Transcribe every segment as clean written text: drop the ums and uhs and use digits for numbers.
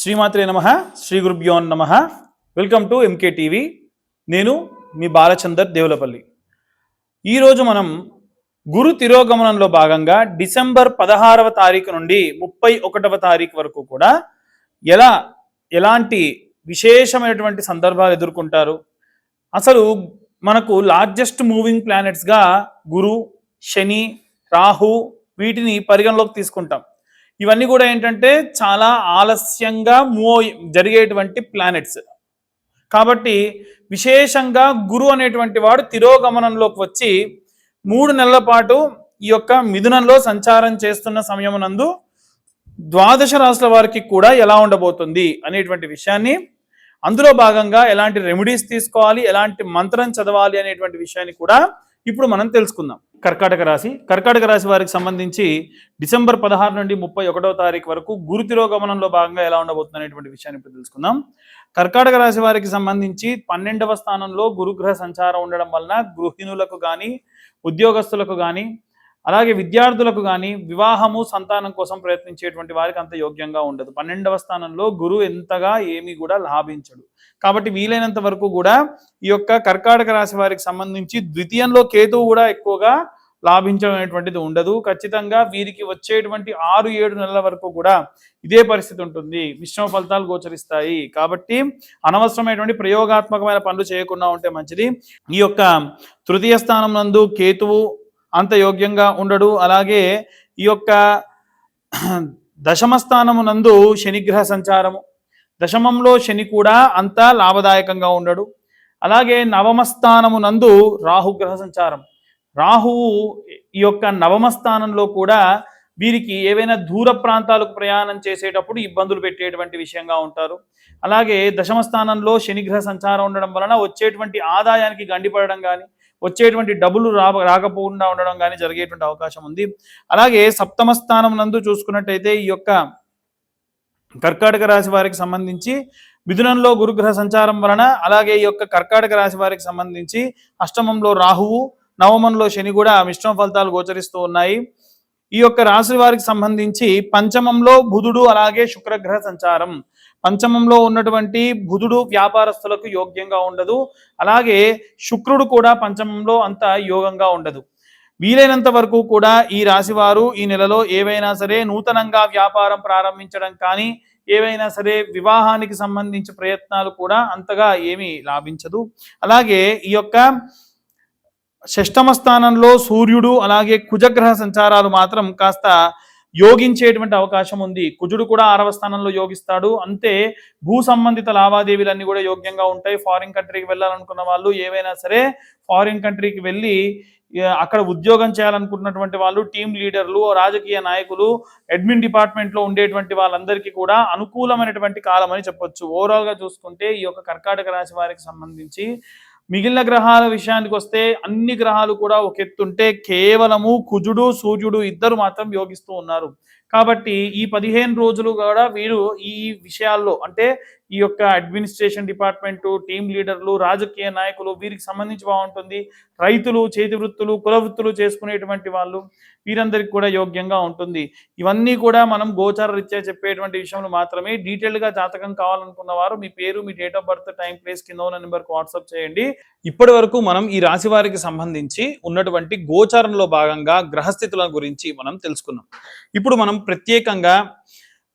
శ్రీమాత్రే నమః శ్రీ గురుభ్యో నమః. Welcome to MK TV. నేను మీ బాలచందర్ దేవులపల్లి. ఈరోజు మనం గురు తిరోగమనంలో భాగంగా డిసెంబర్ 16వ తారీఖు నుండి 31వ తారీఖు వరకు కూడా ఎలాంటి విశేషమైనటువంటి సందర్భాలు ఎదుర్కొంటారు, అసలు మనకు లార్జెస్ట్ మూవింగ్ ప్లానెట్స్గా గురు, శని, రాహు వీటిని పరిగణలోకి తీసుకుంటాం. ఇవన్నీ కూడా ఏంటంటే చాలా ఆలస్యంగా జరిగేటువంటి ప్లానెట్స్ కాబట్టి విశేషంగా గురు అనేటువంటి వాడు తిరోగమనంలోకి వచ్చి 3 నెలల పాటు ఈ యొక్క మిథునంలో సంచారం చేస్తున్న సమయమునందు ద్వాదశ రాశుల వారికి కూడా ఎలా ఉండబోతుంది అనేటువంటి విషయాన్ని, అందులో భాగంగా ఎలాంటి రెమెడీస్ తీసుకోవాలి, ఎలాంటి మంత్రం చదవాలి అనేటువంటి విషయాన్ని కూడా ఇప్పుడు మనం తెలుసుకుందాం. కర్కాటక రాశి వారికి సంబంధించి డిసెంబర్ 16 నుండి 31వ తారీఖు వరకు గురు తిరోగమనంలో భాగంగా ఎలా ఉండబోతుంది అనేటువంటి విషయాన్ని ఇప్పుడు తెలుసుకుందాం. కర్కాటక రాశి వారికి సంబంధించి 12వ స్థానంలో గురుగ్రహ సంచారం ఉండడం వలన గృహిణులకు కానీ, ఉద్యోగస్తులకు కానీ, అలాగే విద్యార్థులకు కానీ వివాహము, సంతానం కోసం ప్రయత్నించేటువంటి వారికి అంత యోగ్యంగా ఉండదు. 12వ స్థానంలో గురువు ఎంతగా ఏమీ కూడా లాభించడు. కాబట్టి వీలైనంత వరకు కూడా ఈ యొక్క కర్కాటక రాశి వారికి సంబంధించి ద్వితీయంలో కేతువు కూడా ఎక్కువగా లాభించడం అనేటువంటిది ఉండదు. ఖచ్చితంగా వీరికి వచ్చేటువంటి 6-7 నెలల వరకు కూడా ఇదే పరిస్థితి ఉంటుంది. మిశ్రమ ఫలితాలు గోచరిస్తాయి. కాబట్టి అనవసరమైనటువంటి ప్రయోగాత్మకమైన పనులు చేయకుండా ఉంటే మంచిది. ఈ యొక్క తృతీయ స్థానం నందు కేతువు అంత యోగ్యంగా ఉండడు. అలాగే ఈ యొక్క దశమ స్థానము నందు శనిగ్రహ సంచారము, దశమంలో శని కూడా అంత లాభదాయకంగా ఉండడు. అలాగే నవమ స్థానము నందు రాహుగ్రహ సంచారం, రాహువు ఈ యొక్క నవమ స్థానంలో కూడా వీరికి ఏవైనా దూర ప్రాంతాలకు ప్రయాణం చేసేటప్పుడు ఇబ్బందులు పెట్టేటువంటి విషయంగా ఉంటారు. అలాగే దశమ స్థానంలో శనిగ్రహ సంచారం ఉండడం వలన వచ్చేటువంటి ఆదాయానికి గండిపడడం కానీ, వచ్చేటువంటి డబ్బులు రాకపోకుండా ఉండడం కానీ జరిగేటువంటి అవకాశం ఉంది. అలాగే సప్తమ స్థానం నందు చూసుకున్నట్టయితే ఈ యొక్క కర్కాటక రాశి వారికి సంబంధించి మిథునంలో గురుగ్రహ సంచారం వలన, అలాగే ఈ యొక్క కర్కాటక రాశి వారికి సంబంధించి అష్టమంలో రాహువు, నవమంలో శని కూడా మిశ్రమ ఫలితాలు గోచరిస్తూ ఉన్నాయి. ఈ యొక్క రాశి వారికి సంబంధించి పంచమంలో బుధుడు, అలాగే శుక్రగ్రహ సంచారం. పంచమంలో ఉన్నటువంటి బుధుడు వ్యాపారస్తులకు యోగ్యంగా ఉండదు. అలాగే శుక్రుడు కూడా పంచమంలో అంత యోగంగా ఉండదు. వీలైనంత వరకు కూడా ఈ రాశివారు ఈ నెలలో ఏవైనా సరే నూతనంగా వ్యాపారం ప్రారంభించడం కానీ, ఏవైనా సరే వివాహానికి సంబంధించి ప్రయత్నాలు కూడా అంతగా ఏమీ లాభించదు. అలాగే ఈ యొక్క షష్టమ స్థానంలో సూర్యుడు, అలాగే కుజగ్రహ సంచారాలు మాత్రం కాస్త యోగించేటువంటి అవకాశం ఉంది. కుజుడు కూడా 6వ స్థానంలో యోగిస్తాడు. అంతే భూ సంబంధిత లావాదేవీలన్నీ కూడా యోగ్యంగా ఉంటాయి. ఫారిన్ కంట్రీకి వెళ్ళాలనుకున్న వాళ్ళు, ఏవైనా సరే ఫారిన్ కంట్రీకి వెళ్ళి అక్కడ ఉద్యోగం చేయాలనుకుంటున్నటువంటి వాళ్ళు, టీం లీడర్లు, రాజకీయ నాయకులు, అడ్మిన్ డిపార్ట్మెంట్లో ఉండేటువంటి వాళ్ళందరికీ కూడా అనుకూలమైనటువంటి కాలం అని చెప్పొచ్చు. ఓవరాల్గా చూసుకుంటే ఈ యొక్క కర్కాటక రాశి వారికి సంబంధించి మిగిలిన గ్రహాల విషయానికి వస్తే అన్ని గ్రహాలు కూడా ఒక ఎత్తుంటే కేవలము కుజుడు, సూర్యుడు ఇద్దరు మాత్రం యోగిస్తూ ఉన్నారు. కాబట్టి ఈ 15 రోజులు కూడా వీరు ఈ విషయాల్లో, అంటే ఈ యొక్క అడ్మినిస్ట్రేషన్ డిపార్ట్మెంటు, టీం లీడర్లు, రాజకీయ నాయకులు వీరికి సంబంధించి బాగుంటుంది. రైతులు, చేతి వృత్తులు, కుల వృత్తులు చేసుకునేటువంటి వాళ్ళు వీరందరికీ కూడా యోగ్యంగా ఉంటుంది. ఇవన్నీ కూడా మనం గోచార రీత్యా చెప్పేటువంటి విషయంలో మాత్రమే. డీటెయిల్గా జాతకం కావాలనుకున్న వారు మీ పేరు, మీ date of birth, time, place కింద ఉన్న నెంబర్కి వాట్సాప్ చేయండి. ఇప్పటి వరకు మనం ఈ రాశి వారికి సంబంధించి ఉన్నటువంటి గోచారంలో భాగంగా గ్రహస్థితుల గురించి మనం తెలుసుకున్నాం. ఇప్పుడు మనం ప్రత్యేకంగా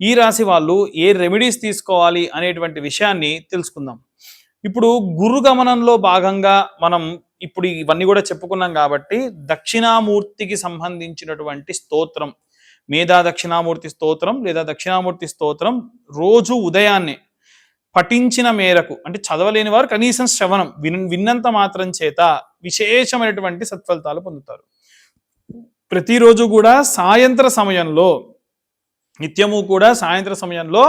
ఈ రాశి వాళ్ళు ఏ రెమెడీస్ తీసుకోవాలి అనేటువంటి విషయాన్ని తెలుసుకుందాం. ఇప్పుడు గురు గమనంలో భాగంగా మనం ఇప్పుడు ఇవన్నీ కూడా చెప్పుకున్నాం కాబట్టి దక్షిణామూర్తికి సంబంధించినటువంటి స్తోత్రం, మేధా దక్షిణామూర్తి స్తోత్రం లేదా దక్షిణామూర్తి స్తోత్రం రోజు ఉదయాన్నే పఠించిన మేరకు, అంటే చదవలేని వారు కనీసం శ్రవణం విన్నంత మాత్రం చేత విశేషమైనటువంటి సత్ఫలితాలు పొందుతారు. ప్రతిరోజు కూడా సాయంత్ర సమయంలో, నిత్యము కూడా సాయంత్ర సమయంలో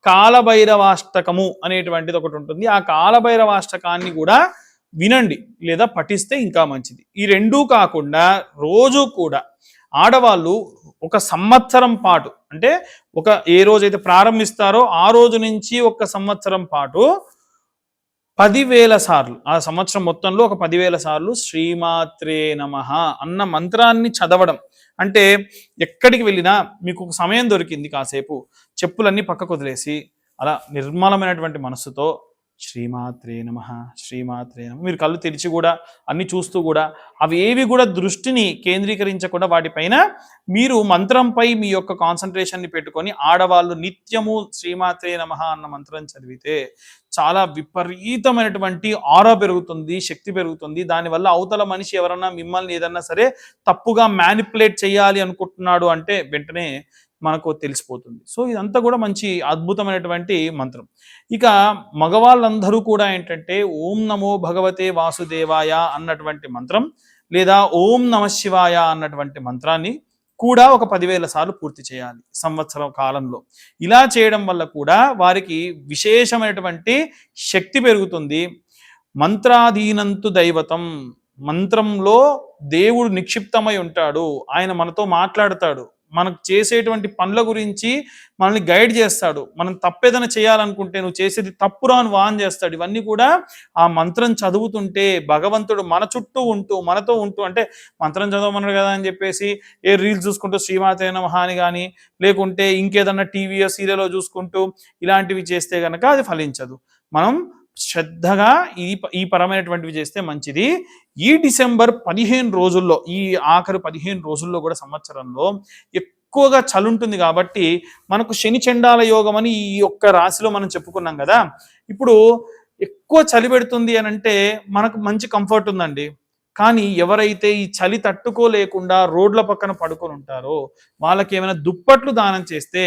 కాలభైరవాష్టకము అనేటువంటిది ఒకటి ఉంటుంది. ఆ కాలభైరవాష్టకాన్ని కూడా వినండి లేదా పఠిస్తే ఇంకా మంచిది. ఈ రెండూ కాకుండా రోజు కూడా ఆడవాళ్ళు ఒక సంవత్సరం పాటు, అంటే ఏ రోజైతే ప్రారంభిస్తారో ఆ రోజు నుంచి 1 సంవత్సరం పాటు 10,000 సార్లు, ఆ సంవత్సరం మొత్తంలో ఒక 10,000 సార్లు శ్రీమాత్రే నమః అన్న మంత్రాన్ని చదవడం. అంటే ఎక్కడికి వెళ్ళినా మీకు ఒక సమయం దొరికింది, కాసేపు చెప్పులన్నీ పక్కకు వదిలేసి అలా నిర్మలమైనటువంటి మనస్సుతో శ్రీమాత్రే నమః శ్రీమాత్రే నమః మీరు కళ్ళు తెరిచి కూడా అన్ని చూస్తూ కూడా అవి ఏవి కూడా దృష్టిని కేంద్రీకరించకుండా వాటిపైన మీరు మంత్రంపై మీ యొక్క కాన్సన్ట్రేషన్ని పెట్టుకొని ఆడవాళ్ళు నిత్యము శ్రీమాత్రే నమః అన్న మంత్రం చదివితే చాలా విపరీతమైనటువంటి ఆరా పెరుగుతుంది, శక్తి పెరుగుతుంది. దానివల్ల అవతల మనిషి ఎవరన్నా మిమ్మల్ని ఏదన్నా సరే తప్పుగా మ్యానిపులేట్ చేయాలి అనుకుంటున్నాడు అంటే వెంటనే మనకు తెలిసిపోతుంది. సో ఇదంతా కూడా మంచి అద్భుతమైనటువంటి మంత్రం. ఇక మగవాళ్ళందరూ కూడా ఏంటంటే ఓం నమో భగవతే వాసుదేవాయ అన్నటువంటి మంత్రం లేదా ఓం నమ శివాయ అన్నటువంటి మంత్రాన్ని కూడా ఒక 10,000 సార్లు పూర్తి చేయాలి సంవత్సరం కాలంలో. ఇలా చేయడం వల్ల కూడా వారికి విశేషమైనటువంటి శక్తి పెరుగుతుంది. మంత్రాధీనంతు దైవతం, మంత్రంలో దేవుడు నిక్షిప్తమై ఉంటాడు. ఆయన మనతో మాట్లాడతాడు, మనకు చేసేటువంటి పనుల గురించి మనల్ని గైడ్ చేస్తాడు. మనం తప్పేదైనా చేయాలనుకుంటే నువ్వు చేసేది తప్పురా అని వాన్ చేస్తాడు. ఇవన్నీ కూడా ఆ మంత్రం చదువుతుంటే భగవంతుడు మన చుట్టూ ఉంటూ మనతో ఉంటూ, అంటే మంత్రం చదవమన్నాడు కదా అని చెప్పేసి ఏ రీల్స్ చూసుకుంటూ శ్రీమాతే నమః అని కానీ లేకుంటే ఇంకేదన్నా టీవీయో సీరియలో చూసుకుంటూ ఇలాంటివి చేస్తే కనుక అది ఫలించదు. మనం శ్రద్ధగా ఈ పరమైనటువంటివి చేస్తే మంచిది. ఈ డిసెంబర్ 15 రోజుల్లో, ఈ ఆఖరి 15 రోజుల్లో కూడా సంవత్సరంలో ఎక్కువగా చలి ఉంటుంది కాబట్టి మనకు శని చండాల యోగం అని ఈ యొక్క రాశిలో మనం చెప్పుకున్నాం కదా. ఇప్పుడు ఎక్కువ చలి పెడుతుంది అని అంటే మనకు మంచి కంఫర్ట్ ఉందండి. కానీ ఎవరైతే ఈ చలి తట్టుకోలేకుండా రోడ్ల పక్కన పడుకొని ఉంటారో వాళ్ళకి ఏమైనా దుప్పట్లు దానం చేస్తే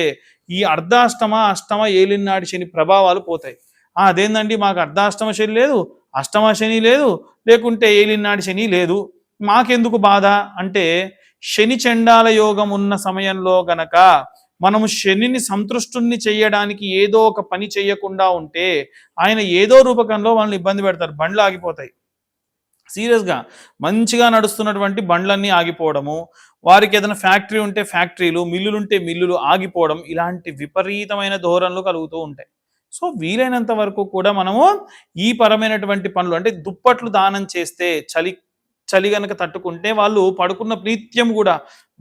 ఈ అర్ధాష్టమ అష్టమ ఏలినాటి శని ప్రభావాలు పోతాయి. అదేందండి మాకు అర్ధాష్టమ శని లేదు, అష్టమ శని లేదు, లేకుంటే ఏలినాటి శని లేదు, మాకెందుకు బాధ అంటే శని చండాల యోగం ఉన్న సమయంలో గనక మనము శనిని సంతృష్టుని చేయడానికి ఏదో ఒక పని చేయకుండా ఉంటే ఆయన ఏదో రూపకంలో వాళ్ళని ఇబ్బంది పెడతారు. బండ్లు ఆగిపోతాయి. సీరియస్గా మంచిగా నడుస్తున్నటువంటి బండ్లన్నీ ఆగిపోవడము, వారికి ఏదైనా ఫ్యాక్టరీ ఉంటే ఫ్యాక్టరీలు, మిల్లులు ఉంటే మిల్లులు ఆగిపోవడం, ఇలాంటి విపరీతమైన ధోరణులు కలుగుతూ ఉంటాయి. సో వీలైనంత వరకు కూడా మనము ఈ పరమైనటువంటి పనులు, అంటే దుప్పట్లు దానం చేస్తే చలి గనక తట్టుకుంటే వాళ్ళు పడుకున్న ప్రీత్యం కూడా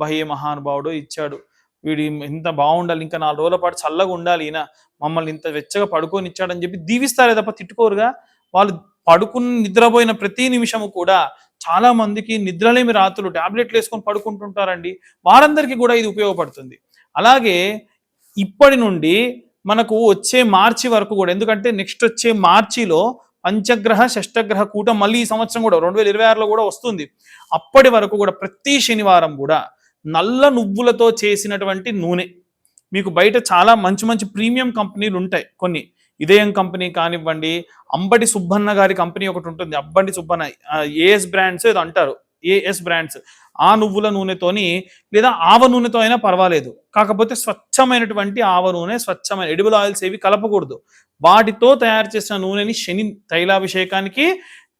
బహే మహానుభావుడు ఇచ్చాడు, వీడి ఇంత బాగుండాలి, ఇంకా 4 రోజుల పాటు చల్లగా ఉండాలి, ఈయన మమ్మల్ని ఇంత వెచ్చగా పడుకొని ఇచ్చాడని చెప్పి దీవిస్తారే తప్ప తిట్టుకోరుగా. వాళ్ళు పడుకుని నిద్రపోయిన ప్రతి నిమిషము కూడా చాలా మందికి నిద్రలేమి రాత్రులు టాబ్లెట్లు వేసుకొని పడుకుంటుంటారండి. వారందరికీ కూడా ఇది ఉపయోగపడుతుంది. అలాగే ఇప్పటి నుండి మనకు వచ్చే మార్చి వరకు కూడా, ఎందుకంటే నెక్స్ట్ వచ్చే మార్చిలో పంచగ్రహ షష్టగ్రహ కూటం మళ్ళీ ఈ సంవత్సరం కూడా 2026లో కూడా వస్తుంది. అప్పటి వరకు కూడా ప్రతి శనివారం కూడా నల్ల నువ్వులతో చేసినటువంటి నూనె, మీకు బయట చాలా మంచి మంచి ప్రీమియం కంపెనీలు ఉంటాయి కొన్ని, ఇదయం కంపెనీ కానివ్వండి, అంబటి సుబ్బన్న గారి కంపెనీ ఒకటి ఉంటుంది, అబ్బండి సుబ్బన్న, ఏఎస్ బ్రాండ్స్ ఏదో అంటారు, ఏఎస్ బ్రాండ్స్, ఆ నువ్వుల నూనెతోని లేదా ఆవ నూనెతో అయినా పర్వాలేదు, కాకపోతే స్వచ్ఛమైనటువంటి ఆవ నూనె, స్వచ్ఛమైన ఎడిబుల్ ఆయిల్స్ ఏవి కలపకూడదు. వాటితో తయారు చేసిన నూనెని శని తైలాభిషేకానికి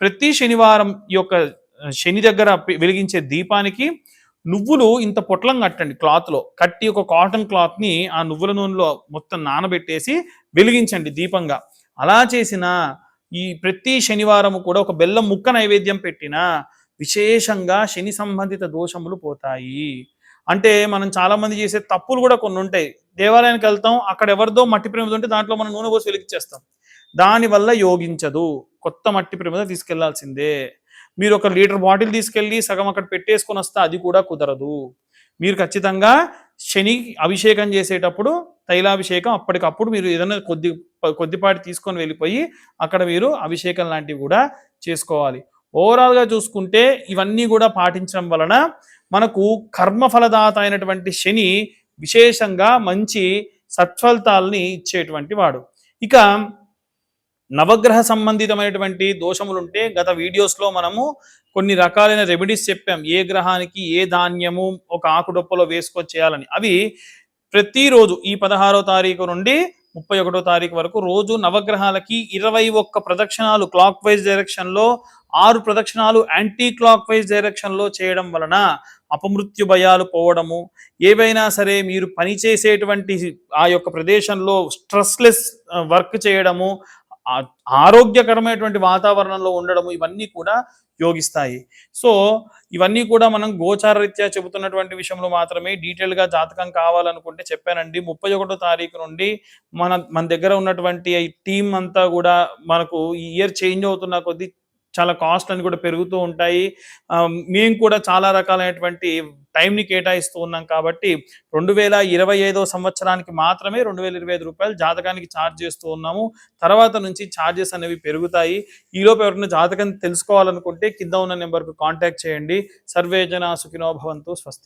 ప్రతి శనివారం ఈ యొక్క శని దగ్గర వెలిగించే దీపానికి నువ్వులు ఇంత పొట్లం కట్టండి, క్లాత్లో కట్టి ఒక కాటన్ క్లాత్ని ఆ నువ్వుల నూనెలో మొత్తం నానబెట్టేసి వెలిగించండి దీపంగా. అలా చేసిన ఈ ప్రతి శనివారం కూడా ఒక బెల్లం ముక్క నైవేద్యం పెట్టినా విశేషంగా శని సంబంధిత దోషములు పోతాయి. అంటే మనం చాలా మంది చేసే తప్పులు కూడా కొన్ని ఉంటాయి. దేవాలయానికి వెళ్తాం, అక్కడ ఎవరిదో మట్టి ప్రమిద ఉంటే దాంట్లో మనం నూనె పోసి వెలిగించేస్తాం, దానివల్ల యోగించదు. కొత్త మట్టి ప్రమిద తీసుకెళ్లాల్సిందే. మీరు 1 లీటర్ బాటిల్ తీసుకెళ్ళి సగం అక్కడ పెట్టేసుకొని వస్తే అది కూడా కుదరదు. మీరు ఖచ్చితంగా శని అభిషేకం చేసేటప్పుడు తైలాభిషేకం అప్పటికప్పుడు మీరు ఏదైనా కొద్దిపాటి తీసుకొని వెళ్ళిపోయి అక్కడ మీరు అభిషేకం లాంటివి కూడా చేసుకోవాలి. ఓవరాల్గా చూసుకుంటే ఇవన్నీ కూడా పాటించడం వలన మనకు కర్మఫలదాత అయినటువంటి శని విశేషంగా మంచి సత్ఫలితాలని ఇచ్చేటువంటి వాడు. ఇక నవగ్రహ సంబంధితమైనటువంటి దోషములుంటే గత వీడియోస్లో మనము కొన్ని రకాలైన రెమెడీస్ చెప్పాం, ఏ గ్రహానికి ఏ ధాన్యము ఒక ఆకుడొప్పలో వేసుకొని చేయాలని. అవి ప్రతిరోజు ఈ 16వ తారీఖు నుండి 31వ తారీఖు వరకు రోజు నవగ్రహాలకి 21 ప్రదక్షిణాలు క్లాక్ వైజ్ డైరెక్షన్లో, 6 ప్రదక్షిణాలు యాంటీ క్లాక్ వైజ్ డైరెక్షన్లో చేయడం వలన అపమృత్యు భయాలు పోవడము, ఏవైనా సరే మీరు పనిచేసేటువంటి ఆ యొక్క ప్రదేశంలో స్ట్రెస్లెస్ వర్క్ చేయడము, ఆరోగ్యకరమైనటువంటి వాతావరణంలో ఉండడము ఇవన్నీ కూడా యోగిస్తాయి. సో ఇవన్నీ కూడా మనం గోచార రీత్యా చెబుతున్నటువంటి విషయంలో మాత్రమే. డీటెయిల్గా జాతకం కావాలనుకుంటే చెప్పానండి, 31వ తారీఖు నుండి మన దగ్గర ఉన్నటువంటి ఈ టీం అంతా కూడా మనకు ఈ ఇయర్ చేంజ్ అవుతున్న కొద్దీ చాలా కాస్ట్ అని కూడా పెరుగుతూ ఉంటాయి. మేము కూడా చాలా రకాలైనటువంటి టైంని కేటాయిస్తూ ఉన్నాం కాబట్టి 2025 సంవత్సరానికి మాత్రమే రూ. 2025 జాతకానికి ఛార్జ్ చేస్తూ ఉన్నాము. తర్వాత నుంచి ఛార్జెస్ అనేవి పెరుగుతాయి. ఈలోపు ఎవరైనా జాతకం తెలుసుకోవాలనుకుంటే కింద ఉన్న నెంబర్కు కాంటాక్ట్ చేయండి. సర్వే జన సుఖినో భవంతు. స్వస్తి.